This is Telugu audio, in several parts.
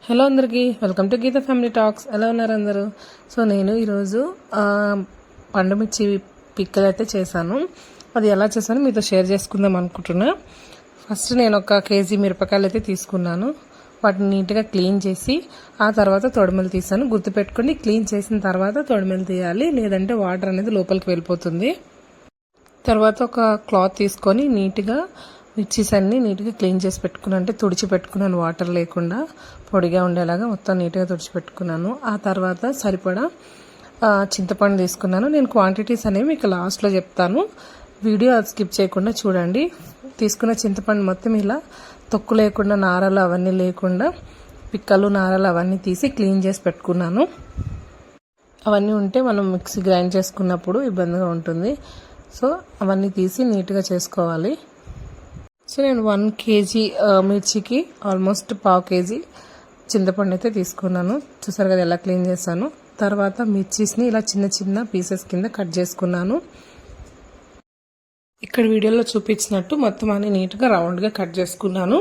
హలో అందరికీ, welcome to Geetha family talks. ఎలా ఉన్నారు అందరూ? సో నేను ఈరోజు పండుమిర్చి పిక్కలు అయితే చేశాను. అది ఎలా చేశాను మీతో షేర్ చేసుకుందాం అనుకుంటున్నా. ఫస్ట్ నేను 1 కేజీ మిరపకాయలు అయితే తీసుకున్నాను. వాటిని నీట్గా క్లీన్ చేసి ఆ తర్వాత తొడిమెలు తీసాను. గుర్తుపెట్టుకోండి, క్లీన్ చేసిన తర్వాత తొడిమెలు తీయాలి, లేదంటే వాటర్ అనేది లోపలికి వెళ్ళిపోతుంది. తర్వాత ఒక క్లాత్ తీసుకొని నీట్గా మిర్చీస్ అన్నీ నీట్గా క్లీన్ చేసి పెట్టుకున్నాను. అంటే తుడిచి పెట్టుకున్నాను, వాటర్ లేకుండా పొడిగా ఉండేలాగా మొత్తం నీట్గా తుడిచి పెట్టుకున్నాను. ఆ తర్వాత సరిపడా చింతపండు తీసుకున్నాను. నేను క్వాంటిటీస్ అనేవి మీకు లాస్ట్లో చెప్తాను, వీడియో స్కిప్ చేయకుండా చూడండి. తీసుకున్న చింతపండు మొత్తం ఇలా తొక్కు లేకుండా, నారలు అవన్నీ లేకుండా, పిక్కలు నారలు అవన్నీ తీసి క్లీన్ చేసి పెట్టుకున్నాను. అవన్నీ ఉంటే మనం మిక్సీ గ్రైండ్ చేసుకున్నప్పుడు ఇబ్బందిగా ఉంటుంది. సో అవన్నీ తీసి నీట్గా చేసుకోవాలి. సో నేను 1 కేజీ మిర్చికి ఆల్మోస్ట్ 1/2 కేజీ చింతపండు అయితే తీసుకున్నాను. చూసారు కదా ఎలా క్లీన్ చేశాను. తర్వాత మిర్చీస్ని ఇలా చిన్న చిన్న పీసెస్ కింద కట్ చేసుకున్నాను. ఇక్కడ వీడియోలో చూపించినట్టు మొత్తం అన్ని నీట్గా రౌండ్గా కట్ చేసుకున్నాను.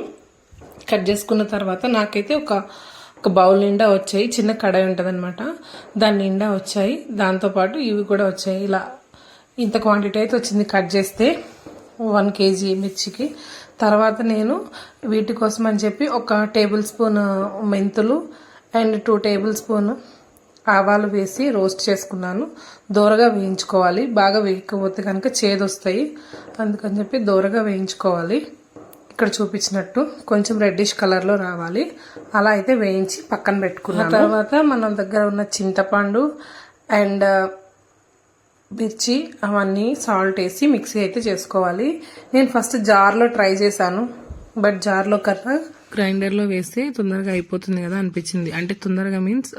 కట్ చేసుకున్న తర్వాత నాకైతే ఒక బౌల్ నిండా వచ్చాయి. చిన్న కడాయి ఉంటుంది అనమాట, దాని నిండా వచ్చాయి. దాంతోపాటు ఇవి కూడా వచ్చాయి. ఇలా ఇంత క్వాంటిటీ అయితే వచ్చింది కట్ చేస్తే 1 కేజీ మిర్చికి. తర్వాత నేను వీటి కోసం అని చెప్పి 1 టేబుల్ స్పూన్ మెంతులు అండ్ 2 టేబుల్ స్పూన్ ఆవాలు వేసి రోస్ట్ చేసుకున్నాను. దోరగా వేయించుకోవాలి, బాగా వేయకపోతే కనుక చేదు వస్తాయి. అందుకని చెప్పి దోరగా వేయించుకోవాలి. ఇక్కడ చూపించినట్టు కొంచెం రెడ్డిష్ కలర్లో రావాలి. అలా అయితే వేయించి పక్కన పెట్టుకున్నాను. తర్వాత మన దగ్గర ఉన్న చింతపండు అండ్ మిర్చి అవన్నీ సాల్ట్ వేసి మిక్సీ అయితే చేసుకోవాలి. నేను ఫస్ట్ జార్లో ట్రై చేశాను, బట్ జార్లో కన్నా గ్రైండర్లో వేస్తే తొందరగా అయిపోతుంది కదా అనిపించింది. అంటే తొందరగా మీన్స్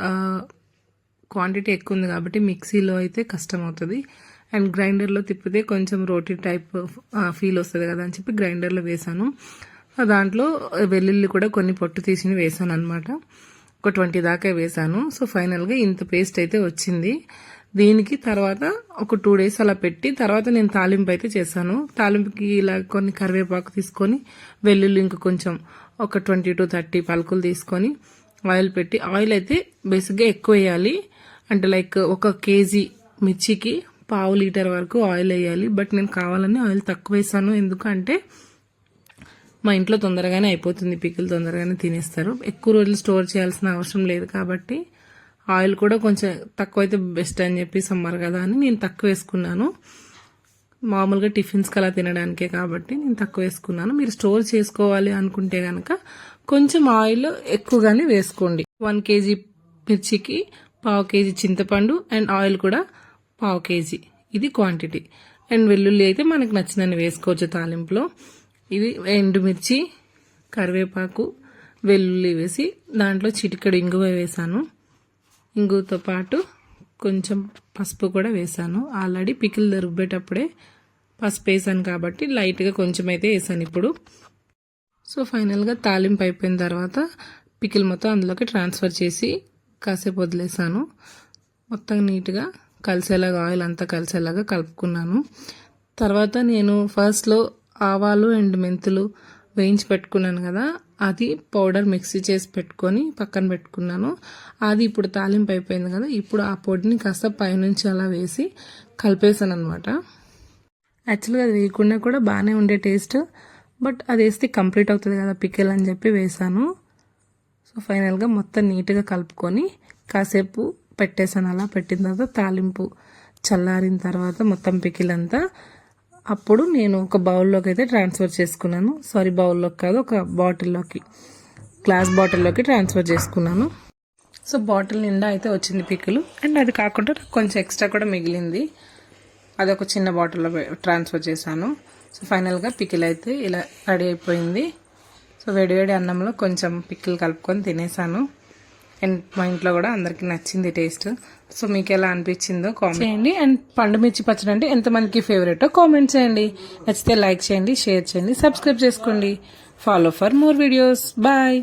క్వాంటిటీ ఎక్కువ ఉంది కాబట్టి మిక్సీలో అయితే కష్టం అవుతుంది, అండ్ గ్రైండర్లో తిప్పితే కొంచెం రోటీ టైప్ ఫీల్ వస్తుంది కదా అని చెప్పి గ్రైండర్లో వేసాను. దాంట్లో వెల్లుల్లి కూడా కొన్ని పొట్టు తీసి వేసాను అనమాట. ఒక 20 దాకా వేసాను. సో ఫైనల్గా ఇంత పేస్ట్ అయితే వచ్చింది. దీనికి తర్వాత ఒక 2 డేస్ అలా పెట్టి తర్వాత నేను తాలింపు అయితే చేశాను. తాలింపుకి ఇలా కొన్ని కరివేపాకు తీసుకొని, వెల్లుల్లి ఇంకా కొంచెం ఒక 20 to 30 పలుకులు తీసుకొని ఆయిల్ పెట్టి, ఆయిల్ అయితే బేసిక్గా ఎక్కువ వేయాలి. అంటే లైక్ 1 కేజీ మిర్చికి 1/2 లీటర్ వరకు ఆయిల్ వేయాలి. బట్ నేను కావాలని ఆయిల్ తక్కువ వేసాను. ఎందుకంటే మా ఇంట్లో తొందరగానే అయిపోతుంది, పికిల్ తొందరగానే తినేస్తారు. ఎక్కువ రోజులు స్టోర్ చేయాల్సిన అవసరం లేదు కాబట్టి ఆయిల్ కూడా కొంచెం తక్కువ అయితే బెస్ట్ అని చెప్పి సమ్మర్ కదా అని నేను తక్కువ వేసుకున్నాను. మామూలుగా టిఫిన్స్కి అలా తినడానికే కాబట్టి నేను తక్కువ వేసుకున్నాను. మీరు స్టోర్ చేసుకోవాలి అనుకుంటే కనుక కొంచెం ఆయిల్ ఎక్కువగానే వేసుకోండి. 1 కేజీ మిర్చికి 1/2 కేజీ చింతపండు అండ్ ఆయిల్ కూడా 1/2 కేజీ, ఇది క్వాంటిటీ. అండ్ వెల్లుల్లి అయితే మనకు నచ్చినన్ని వేసుకోవచ్చు తాలింపులో. ఇది ఎండుమిర్చి, కరివేపాకు, వెల్లుల్లి వేసి దాంట్లో చిటికెడు ఇంగువ వేసాను. ఇంగుతో పాటు కొంచెం పసుపు కూడా వేసాను. ఆల్రెడీ పికిల్ రుబ్బేటప్పుడే పసుపు వేసాను కాబట్టి లైట్గా కొంచెం అయితే వేసాను ఇప్పుడు. సో ఫైనల్గా తాలింపు అయిపోయిన తర్వాత పికిల్ మొత్తం అందులోకి ట్రాన్స్ఫర్ చేసి కాసేపు వదిలేసాను. మొత్తం నీట్గా కలిసేలాగా, ఆయిల్ అంతా కలిసేలాగా కలుపుకున్నాను. తర్వాత నేను ఫస్ట్లో ఆవాలు అండ్ మెంతులు వేయించి పెట్టుకున్నాను కదా, అది పౌడర్ మిక్సీ చేసి పెట్టుకొని పక్కన పెట్టుకున్నాను. అది ఇప్పుడు తాలింపు అయిపోయింది కదా, ఇప్పుడు ఆ పొడిని కాస్త పైనుంచి అలా వేసి కలిపేసాను అనమాట. యాక్చువల్గా అది వేయకుండా కూడా బాగానే ఉండే టేస్ట్, బట్ అది వేస్తే కంప్లీట్ అవుతుంది కదా పికిల్ అని చెప్పి వేసాను. సో ఫైనల్గా మొత్తం నీట్గా కలుపుకొని కాసేపు పెట్టేసాను. అలా పెట్టిన తర్వాత తాలింపు చల్లారిన తర్వాత మొత్తం పికిల్ అంతా అప్పుడు నేను ఒక బౌల్లోకి అయితే ట్రాన్స్ఫర్ చేసుకున్నాను. సారీ, బౌల్లోకి కాదు, ఒక బాటిల్లోకి, గ్లాస్ బాటిల్లోకి ట్రాన్స్ఫర్ చేసుకున్నాను. సో బాటిల్ నిండా అయితే వచ్చింది పికిల్. అండ్ అది కాకుండా కొంచెం ఎక్స్ట్రా కూడా మిగిలింది, అది ఒక చిన్న బాటిల్లో ట్రాన్స్ఫర్ చేశాను. సో ఫైనల్గా పికిల్ అయితే ఇలా రెడీ అయిపోయింది. సో వేడివేడి అన్నంలో కొంచెం పికిల్ కలుపుకొని తినేసాను. అండ్ మా ఇంట్లో కూడా అందరికీ నచ్చింది టేస్ట్. సో మీకు ఎలా అనిపించిందో కామెంట్ చేయండి. అండ్ పండుమిర్చి పచ్చడి అంటే ఎంతమందికి ఫేవరెటో కామెంట్ చేయండి. నచ్చితే లైక్ చేయండి, షేర్ చేయండి, సబ్స్క్రైబ్ చేసుకోండి. Follow for more videos. Bye.